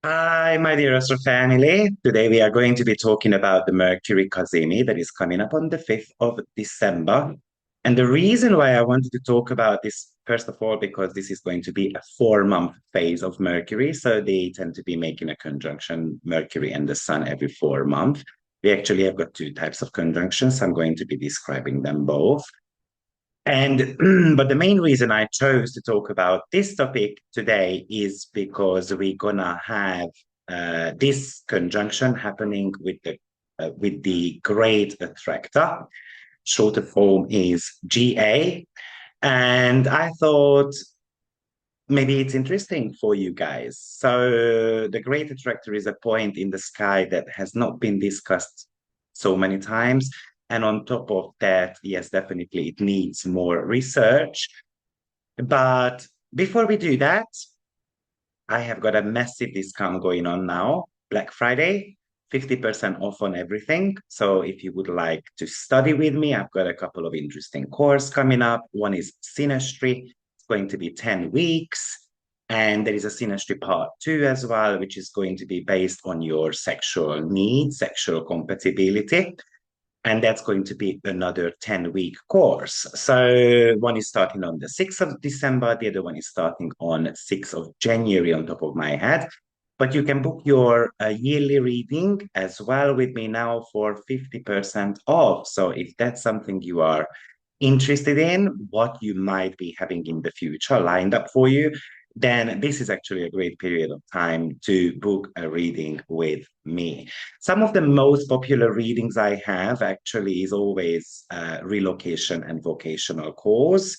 Hi, my dear Astro family. Today we are going to be talking about the Mercury Cazimi that is coming up on the 5th of December. And the reason why I wanted to talk about this, first of all, because this is going to be a 4-month phase of Mercury. So they tend to be making a conjunction, Mercury and the Sun, every 4 months. We actually have got two types of conjunctions. I'm going to be describing them both. And but the main reason I chose to talk about this topic today is because we're gonna have this conjunction happening with the Great Attractor. Shorter form is GA, and I thought maybe it's interesting for you guys. So the Great Attractor is a point in the sky that has not been discussed so many times. And on top of that, yes, definitely it needs more research. But before we do that, I have got a massive discount going on now. Black Friday, 50% off on everything. So if you would like to study with me, I've got a couple of interesting courses coming up. One is Synastry. It's going to be 10 weeks. And there is a Synastry part 2 as well, which is going to be based on your sexual needs, sexual compatibility. And that's going to be another 10-week course. So one is starting on the 6th of December, the other one is starting on 6th of January on top of my head. But you can book your yearly reading as well with me now for 50% off. So if that's something you are interested in, what you might be having in the future lined up for you, then this is actually a great period of time to book a reading with me. Some of the most popular readings I have actually is always relocation and vocational course.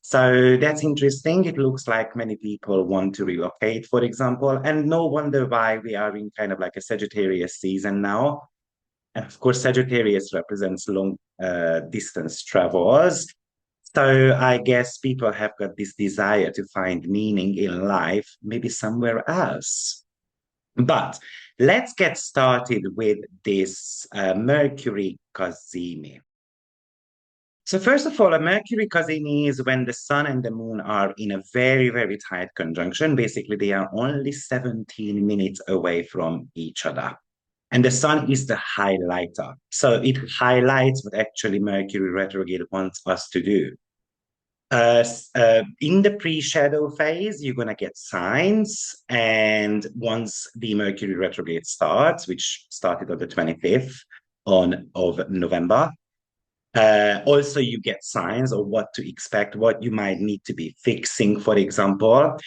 So that's interesting. It looks like many people want to relocate, for example, and no wonder why we are in kind of like a Sagittarius season now. And of course, Sagittarius represents long distance travels. So I guess people have got this desire to find meaning in life, maybe somewhere else. But let's get started with this Mercury Cazimi. So first of all, a Mercury Cazimi is when the sun and the moon are in a very, very tight conjunction. Basically, they are only 17 minutes away from each other. And the sun is the highlighter. So it highlights what actually Mercury retrograde wants us to do. In the pre-shadow phase, you're gonna get signs, and once the Mercury retrograde starts, which started on the 25th of November, also you get signs of what to expect, what you might need to be fixing, for example,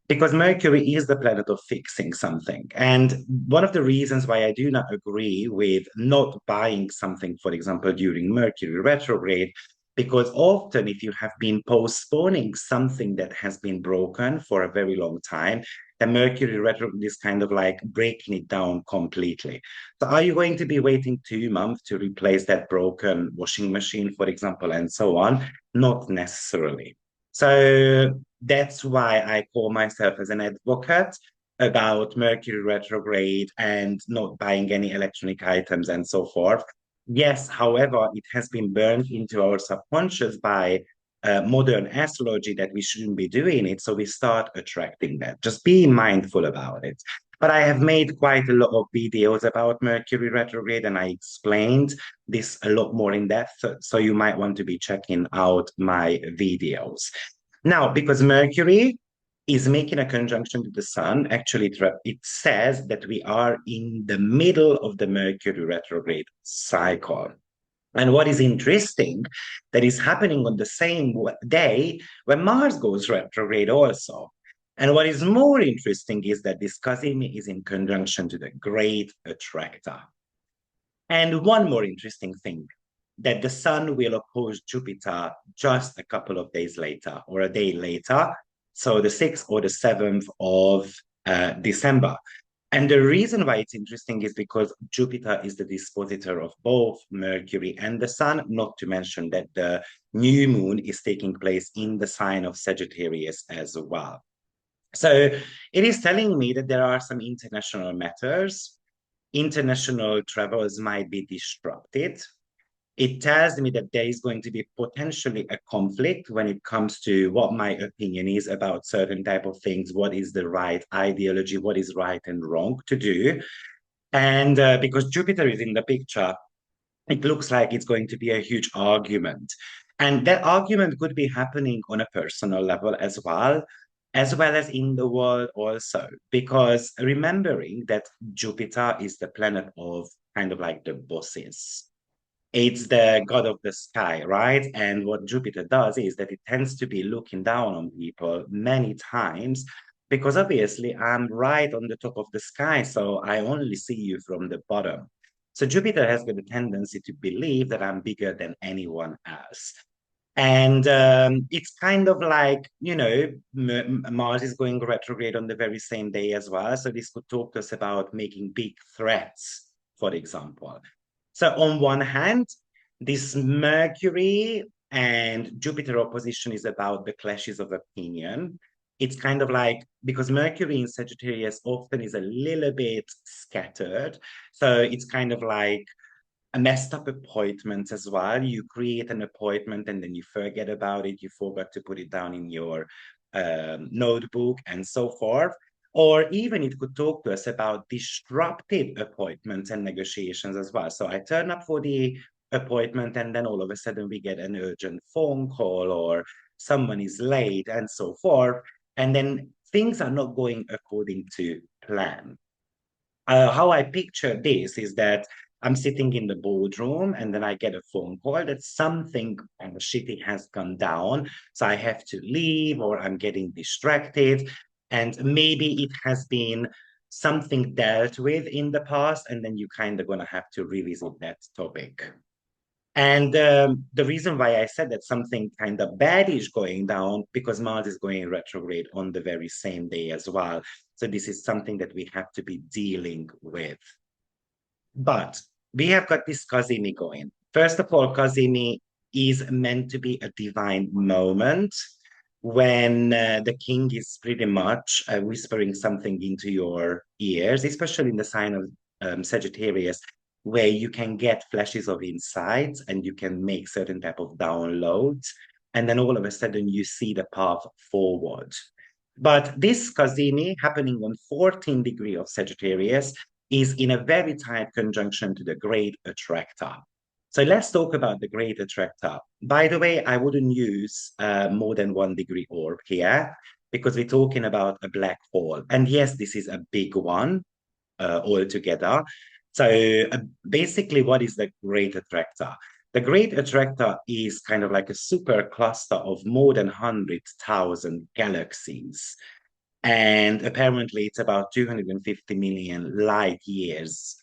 because Mercury is the planet of fixing something. And one of the reasons why I do not agree with not buying something, for example, during Mercury retrograde, because often if you have been postponing something that has been broken for a very long time, the Mercury retrograde is kind of like breaking it down completely. So are you going to be waiting 2 months to replace that broken washing machine, for example, and so on? Not necessarily. So that's why I call myself as an advocate about Mercury retrograde and not buying any electronic items and so forth. Yes, however, it has been burned into our subconscious by modern astrology that we shouldn't be doing it. So we start attracting that. Just be mindful about it. But I have made quite a lot of videos about Mercury retrograde and I explained this a lot more in depth. So you might want to be checking out my videos. Now, because Mercury is making a conjunction with the Sun, actually, it says that we are in the middle of the Mercury retrograde cycle. And what is interesting, that is happening on the same day when Mars goes retrograde also. And what is more interesting is that this Kazimi is in conjunction to the Great Attractor. And one more interesting thing, that the Sun will oppose Jupiter just a couple of days later or a day later. So the 6th or the 7th of December. And the reason why it's interesting is because Jupiter is the dispositor of both Mercury and the Sun, not to mention that the new moon is taking place in the sign of Sagittarius as well. So it is telling me that there are some international matters. International travels might be disrupted. It tells me that there is going to be potentially a conflict when it comes to what my opinion is about certain type of things, what is the right ideology, what is right and wrong to do. And because Jupiter is in the picture, it looks like it's going to be a huge argument. And that argument could be happening on a personal level as well as in the world also. Because remembering that Jupiter is the planet of kind of like the bosses. It's the god of the sky, right? And what Jupiter does is that it tends to be looking down on people many times because obviously I'm right on the top of the sky, so I only see you from the bottom. So Jupiter has got a tendency to believe that I'm bigger than anyone else. And it's kind of like, Mars is going retrograde on the very same day as well. So this could talk to us about making big threats, for example. So on one hand, this Mercury and Jupiter opposition is about the clashes of opinion. It's kind of like, because Mercury in Sagittarius often is a little bit scattered. So it's kind of like a messed up appointment as well. You create an appointment and then you forget about it. You forgot to put it down in your notebook and so forth. Or even it could talk to us about disruptive appointments and negotiations as well. So I turn up for the appointment and then all of a sudden we get an urgent phone call or someone is late and so forth. And then things are not going according to plan. How I picture this is that I'm sitting in the boardroom and then I get a phone call that something shitty has gone down. So I have to leave or I'm getting distracted. And maybe it has been something dealt with in the past, and then you kind of going to have to revisit that topic. And the reason why I said that something kind of bad is going down because Mars is going retrograde on the very same day as well. So this is something that we have to be dealing with. But we have got this Kazimi going. First of all, Kazimi is meant to be a divine moment when the king is pretty much whispering something into your ears, especially in the sign of Sagittarius, where you can get flashes of insights and you can make certain type of downloads. And then all of a sudden you see the path forward. But this Kazimi happening on 14 degree of Sagittarius is in a very tight conjunction to the Great Attractor. So let's talk about the Great Attractor. By the way, I wouldn't use more than 1 degree orb here because we're talking about a black hole. And yes, this is a big one altogether. So basically, what is the Great Attractor? The Great Attractor is kind of like a super cluster of more than 100,000 galaxies. And apparently, it's about 250 million light years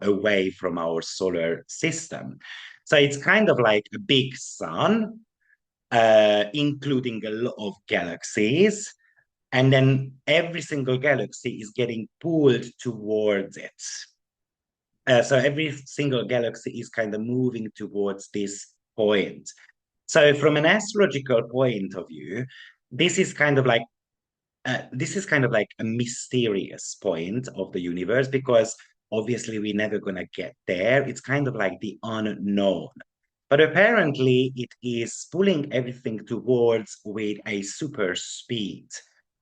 away from our solar system. So it's kind of like a big sun, including a lot of galaxies. And then every single galaxy is getting pulled towards it. So every single galaxy is kind of moving towards this point. So from an astrological point of view, this is kind of like a mysterious point of the universe because obviously we're never going to get there. It's kind of like the unknown. But apparently it is pulling everything towards with a super speed.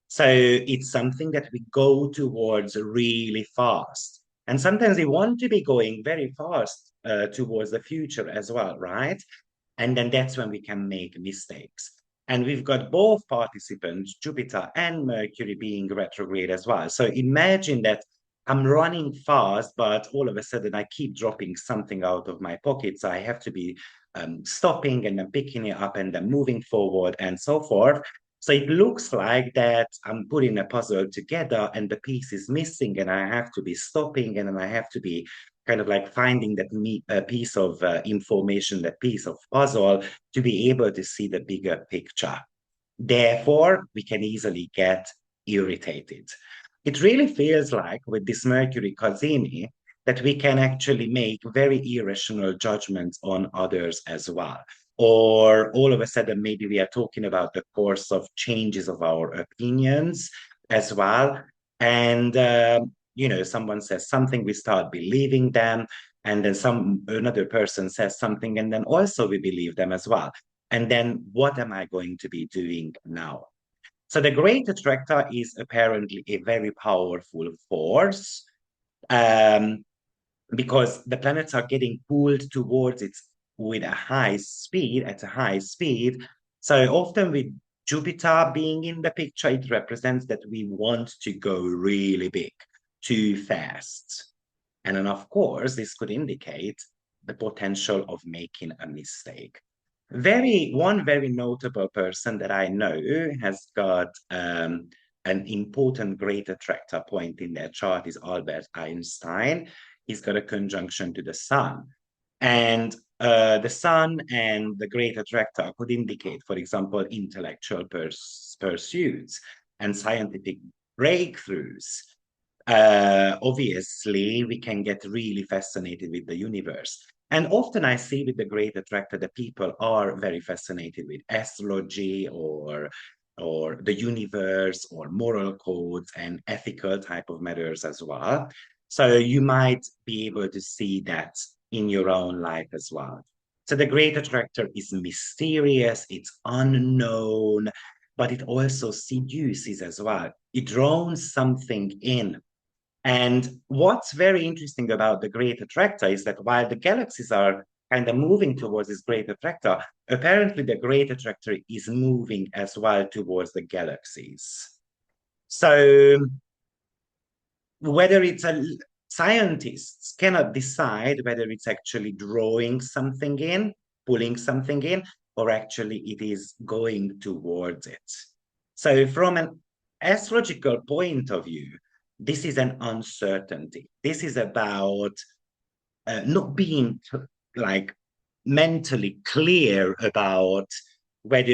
So it's something that we go towards really fast. And sometimes we want to be going very fast towards the future as well, right? And then that's when we can make mistakes. And we've got both participants, Jupiter and Mercury, being retrograde as well. So imagine that I'm running fast, but all of a sudden I keep dropping something out of my pocket. So I have to be stopping and then picking it up and then moving forward and so forth. So it looks like that I'm putting a puzzle together and the piece is missing and I have to be stopping and then I have to be kind of like finding that piece of information, that piece of puzzle to be able to see the bigger picture. Therefore, we can easily get irritated. It really feels like with this Mercury Cazimi that we can actually make very irrational judgments on others as well. Or all of a sudden, maybe we are talking about the course of changes of our opinions as well. And someone says something, we start believing them. and then another person says something, and then also we believe them as well. And then what am I going to be doing now? So the Great Attractor is apparently a very powerful force, um, because the planets are getting pulled towards it with a high speed, at a high speed. So often with Jupiter being in the picture, it represents that we want to go really big, too fast. And then, of course, this could indicate the potential of making a mistake. One very notable person that I know has got an important great attractor point in their chart is Albert Einstein. He's got a conjunction to the sun. And the sun and the great attractor could indicate, for example, intellectual pursuits and scientific breakthroughs. Obviously, we can get really fascinated with the universe. And often I see with the Great Attractor that people are very fascinated with astrology or the universe or moral codes and ethical type of matters as well. So you might be able to see that in your own life as well. So the Great Attractor is mysterious, it's unknown, but it also seduces as well. It draws something in. And what's very interesting about the Great Attractor is that while the galaxies are kind of moving towards this Great Attractor, apparently the Great Attractor is moving as well towards the galaxies. So whether it's a scientists cannot decide whether it's actually drawing something in, pulling something in, or actually it is going towards it. So from an astrological point of view, this is an uncertainty. This is about not being like mentally clear about whether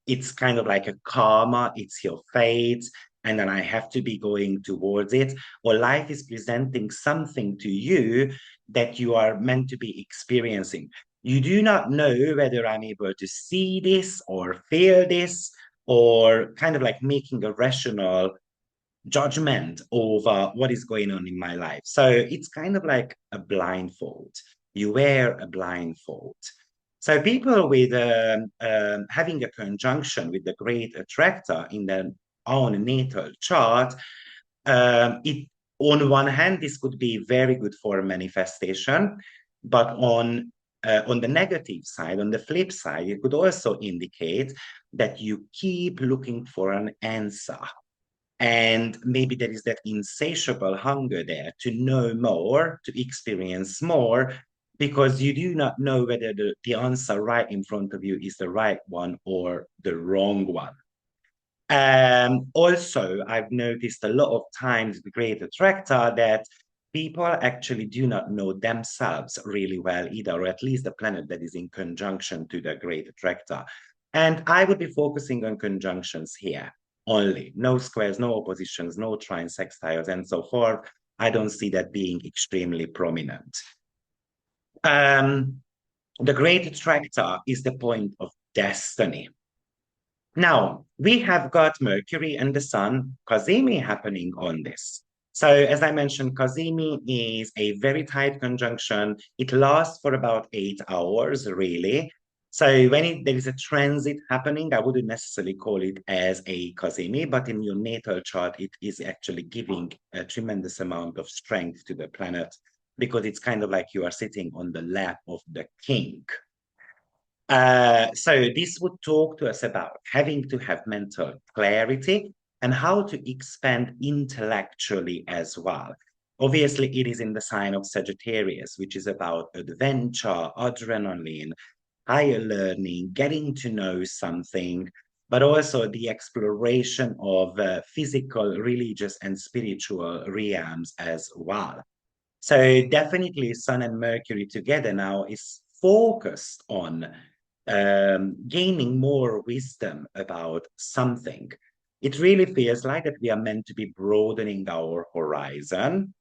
it's kind of like a karma, it's your fate, and then I have to be going towards it, or life is presenting something to you that you are meant to be experiencing. You do not know whether I'm able to see this or feel this, or kind of like making a rational judgment over what is going on in my life. So it's kind of like a blindfold. You wear a blindfold. So people with having a conjunction with the great attractor in their own natal chart, it on one hand, this could be very good for manifestation, but on the negative side, on the flip side, it could also indicate that you keep looking for an answer. And maybe there is that insatiable hunger there to know more, to experience more, because you do not know whether the answer right in front of you is the right one or the wrong one. Also, I've noticed a lot of times with Great Attractor that people actually do not know themselves really well either, or at least the planet that is in conjunction to the Great Attractor. And I would be focusing on conjunctions here only. No squares, no oppositions, no trines, sextiles, and so forth. I don't see that being extremely prominent. The Great Attractor is the point of destiny. Now, we have got Mercury and the Sun, Kazimi, happening on this. So, as I mentioned, Kazimi is a very tight conjunction. It lasts for about 8 hours, really. So, when there is a transit happening, I wouldn't necessarily call it as a Kazimi, but in your natal chart, it is actually giving a tremendous amount of strength to the planet because it's kind of like you are sitting on the lap of the king. So this would talk to us about having to have mental clarity and how to expand intellectually as well. Obviously, it is in the sign of Sagittarius, which is about adventure, adrenaline, higher learning, getting to know something, but also the exploration of physical, religious, and spiritual realms as well. So definitely Sun and Mercury together now is focused on gaining more wisdom about something. It really feels like that we are meant to be broadening our horizon.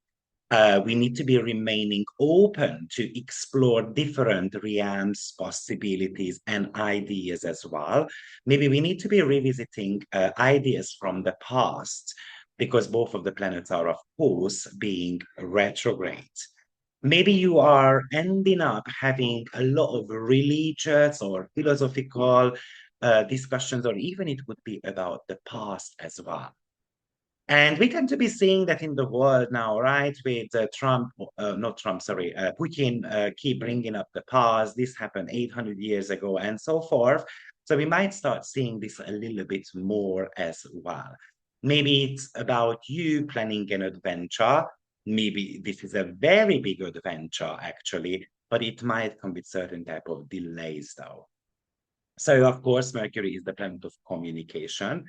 We need to be remaining open to explore different realms, possibilities, and ideas as well. Maybe we need to be revisiting ideas from the past because both of the planets are, of course, being retrograde. maybe you are ending up having a lot of religious or philosophical discussions, or even it would be about the past as well. And we tend to be seeing that in the world now, right? With Trump, not Trump, sorry, Putin keep bringing up the past. This happened 800 years ago and so forth. So we might start seeing this a little bit more as well. Maybe it's about you planning an adventure. Maybe this is a very big adventure, actually, but it might come with certain type of delays, though. So, of course, Mercury is the planet of communication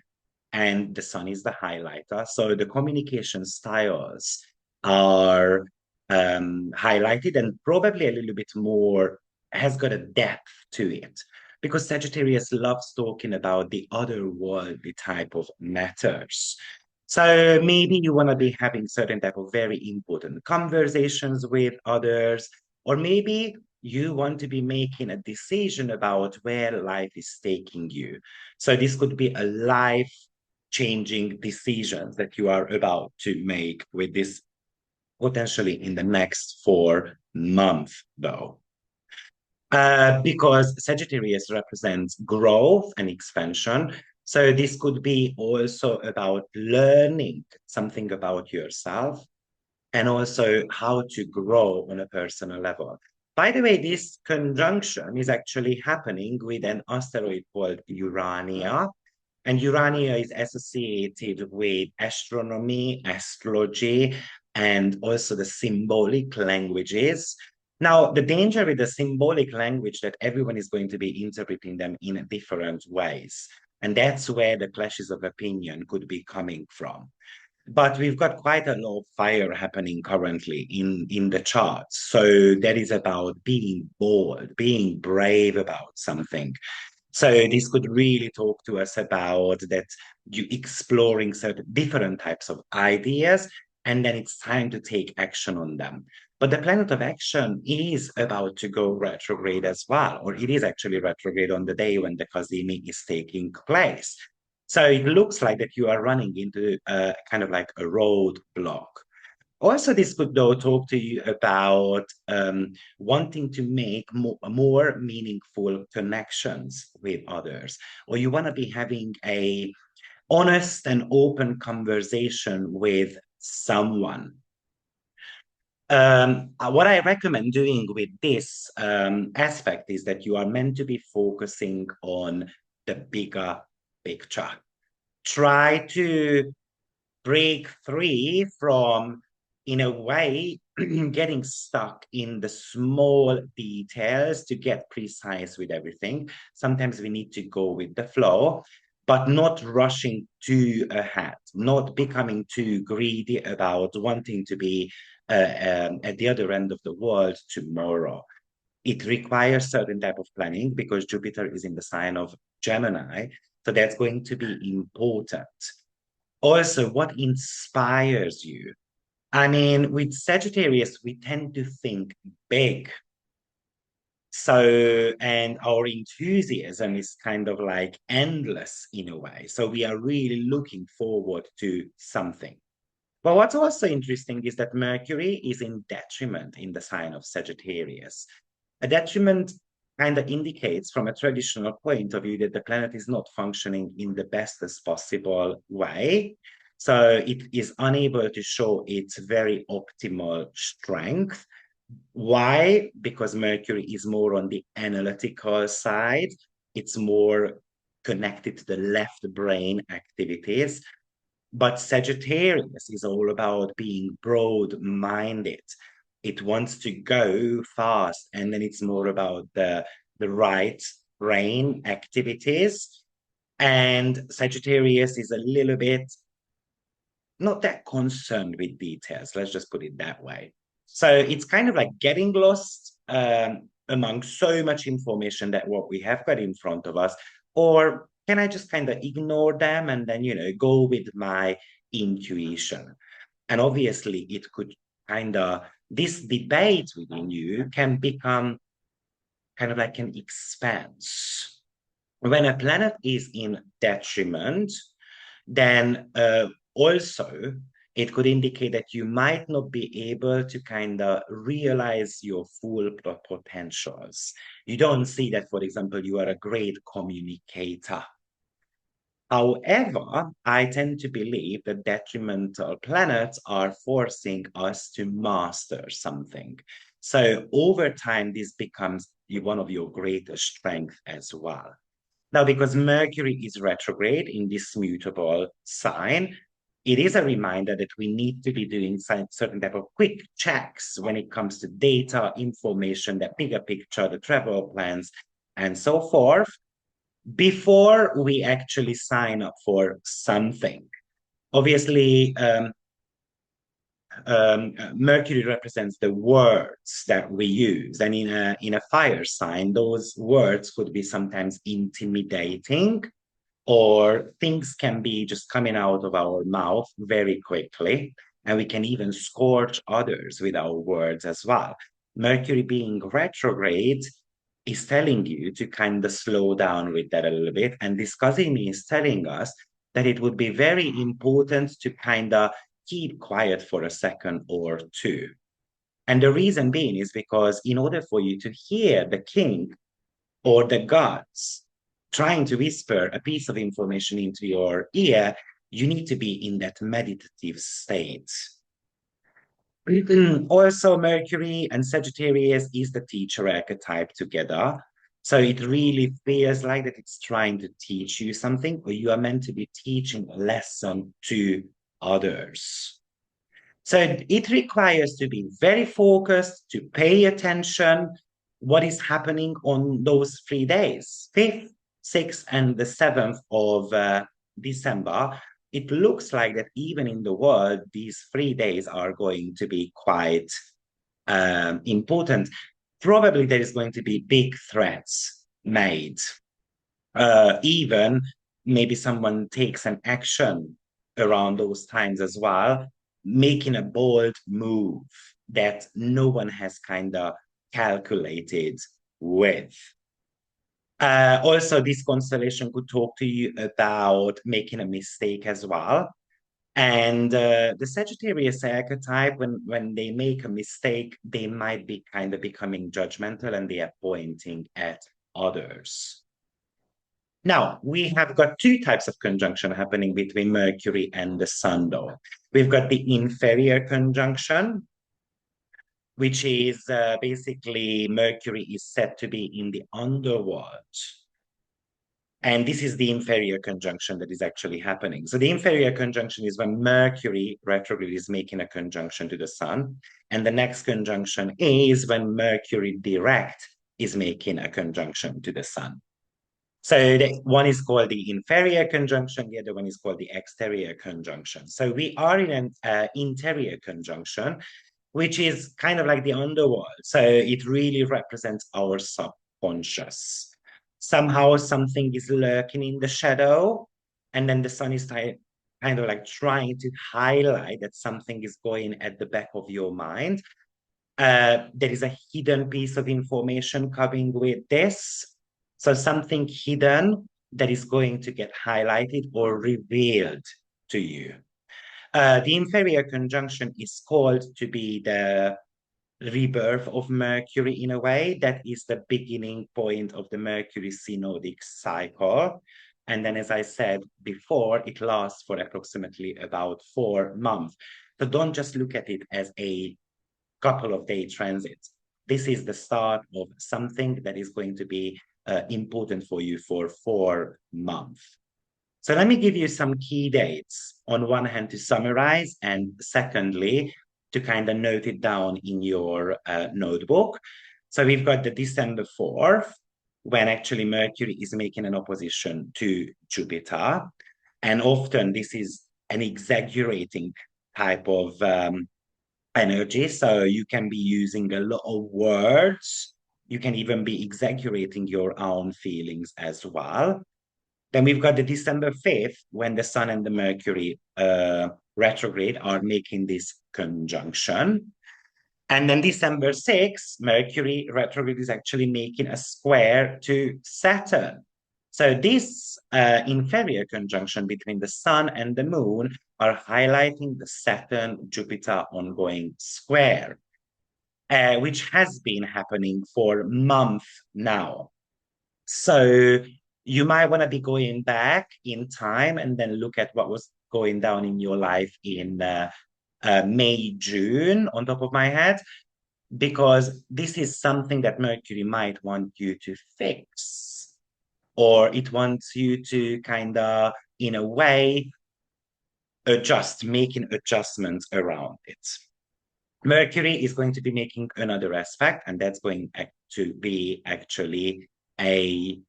and the sun is the highlighter. So the communication styles are highlighted and probably a little bit more has got a depth to it because Sagittarius loves talking about the otherworldly type of matters. So maybe you want to be having certain type of very important conversations with others, or maybe you want to be making a decision about where life is taking you. So this could be a life changing decisions that you are about to make with this potentially in the next 4 months, though. Because Sagittarius represents growth and expansion. So this could be also about learning something about yourself and also how to grow on a personal level. By the way, this conjunction is actually happening with an asteroid called Urania, and Urania is associated with astronomy, astrology, and also the symbolic languages. Now, the danger with the symbolic language that everyone is going to be interpreting them in different ways. And that's where the clashes of opinion could be coming from. But we've got quite a lot of fire happening currently in the charts. So that is about being bold, being brave about something. So this could really talk to us about that you exploring certain different types of ideas, and then it's time to take action on them. But the planet of action is about to go retrograde as well, or it is actually retrograde on the day when the Kazimi is taking place. So it looks like that you are running into kind of like a roadblock. Also, this could though talk to you about wanting to make more meaningful connections with others, or you want to be having a honest and open conversation with someone. What I recommend doing with this aspect is that you are meant to be focusing on the bigger picture. Try to break free from, in a way, getting stuck in the small details to get precise with everything. Sometimes we need to go with the flow, but not rushing too ahead, not becoming too greedy about wanting to be at the other end of the world tomorrow. It requires certain type of planning because Jupiter is in the sign of Gemini. So that's going to be important. Also, what inspires you? I mean, with Sagittarius, we tend to think big. So, and our enthusiasm is kind of like endless in a way. So, we are really looking forward to something. But what's also interesting is that Mercury is in detriment in the sign of Sagittarius. A detriment kind of indicates from a traditional point of view that the planet is not functioning in the best as possible way. So it is unable to show its very optimal strength. Why? Because Mercury is more on the analytical side. It's more connected to the left brain activities. But Sagittarius is all about being broad-minded. It wants to go fast, and then it's more about the right brain activities. And Sagittarius is a little bit not that concerned with details. Let's just put it that way. So it's kind of like getting lost among so much information that what we have got in front of us, or can I just kind of ignore them and then, go with my intuition? And obviously, it could kind of, this debate within you can become kind of like an expanse. When a planet is in detriment, then also It could indicate that you might not be able to kind of realize your full potentials. You don't see that, for example, you are a great communicator. However, I tend to believe that detrimental planets are forcing us to master something. So over time, this becomes one of your greatest strengths as well. Now, because Mercury is retrograde in this mutable sign, it is a reminder that we need to be doing certain type of quick checks when it comes to data, information, the bigger picture, the travel plans, and so forth, before we actually sign up for something. Obviously, Mercury represents the words that we use. And in a fire sign, those words could be sometimes intimidating, or things can be just coming out of our mouth very quickly. And we can even scorch others with our words as well. Mercury being retrograde is telling you to kind of slow down with that a little bit. And this Kazimi is telling us that it would be very important to kind of keep quiet for a second or two. And the reason being is because in order for you to hear the king or the gods trying to whisper a piece of information into your ear, you need to be in that meditative state. Also, Mercury and Sagittarius is the teacher archetype together. So it really feels like that it's trying to teach you something, or you are meant to be teaching a lesson to others. So it requires to be very focused, to pay attention what is happening on those 3 days, 5th, 6th, and the 7th of December. It looks like that even in the world, these 3 days are going to be quite important. Probably there is going to be big threats made. Even maybe someone takes an action around those times as well, making a bold move that no one has kind of calculated with. Also, this constellation could talk to you about making a mistake as well. And the Sagittarius archetype, when they make a mistake, they might be kind of becoming judgmental and they are pointing at others. Now, we have got two types of conjunction happening between Mercury and the Sun, though. We've got the inferior conjunction, which is basically Mercury is said to be in the underworld. And this is the inferior conjunction that is actually happening. So the inferior conjunction is when Mercury retrograde is making a conjunction to the Sun. And the next conjunction is when Mercury direct is making a conjunction to the Sun. So one is called the inferior conjunction, the other one is called the exterior conjunction. So we are in an interior conjunction, which is kind of like the underworld. So it really represents our subconscious. Somehow something is lurking in the shadow, and then the Sun is kind of like trying to highlight that something is going at the back of your mind. There is a hidden piece of information coming with this. So something hidden that is going to get highlighted or revealed to you. The inferior conjunction is called to be the rebirth of Mercury in a way. That is the beginning point of the Mercury synodic cycle. And then, as I said before, it lasts for approximately about 4 months. So don't just look at it as a couple of day transits. This is the start of something that is going to be important for you for 4 months. So let me give you some key dates on one hand to summarize, and secondly, to kind of note it down in your notebook. So we've got the December 4th, when actually Mercury is making an opposition to Jupiter. And often this is an exaggerating type of energy. So you can be using a lot of words. You can even be exaggerating your own feelings as well. Then we've got the December 5th, when the Sun and the Mercury retrograde are making this conjunction. And then December 6th, Mercury retrograde is actually making a square to Saturn. So this inferior conjunction between the sun and the moon are highlighting the Saturn-Jupiter ongoing square, which has been happening for months now. So you might want to be going back in time and then look at what was going down in your life in May, June, on top of my head, because this is something that Mercury might want you to fix, or it wants you to kind of, in a way, making adjustments around it. Mercury is going to be making another aspect, and that's going to be actually a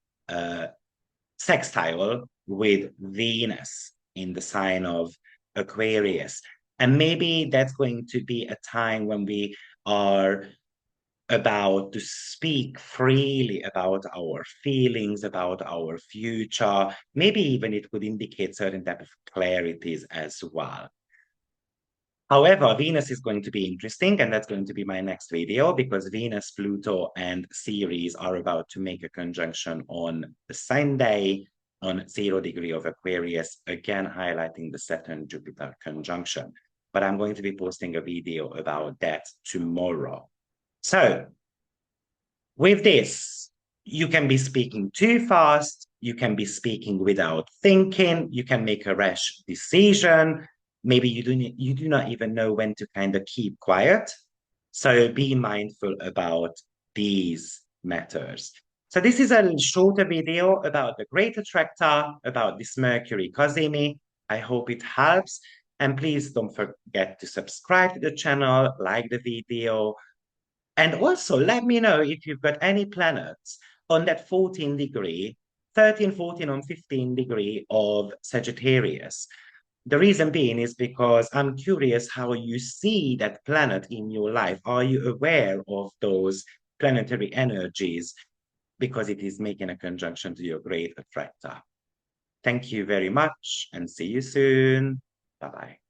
sextile with Venus in the sign of Aquarius. And maybe that's going to be a time when we are about to speak freely about our feelings, about our future. Maybe even it would indicate certain type of clarities as well. However, Venus is going to be interesting, and that's going to be my next video, because Venus, Pluto, and Ceres are about to make a conjunction on the same day on 0 degree of Aquarius, again highlighting the Saturn-Jupiter conjunction. But I'm going to be posting a video about that tomorrow. So, with this, you can be speaking too fast, you can be speaking without thinking, you can make a rash decision. Maybe you do not even know when to kind of keep quiet. So be mindful about these matters. So this is a shorter video about the Great Attractor, about this Mercury Cazimi. I hope it helps. And please don't forget to subscribe to the channel, like the video, and also let me know if you've got any planets on that 14 degree, 13, 14, and 15 degree of Sagittarius. The reason being is because I'm curious how you see that planet in your life. Are you aware of those planetary energies? Because it is making a conjunction to your great attractor. Thank you very much and see you soon. Bye-bye.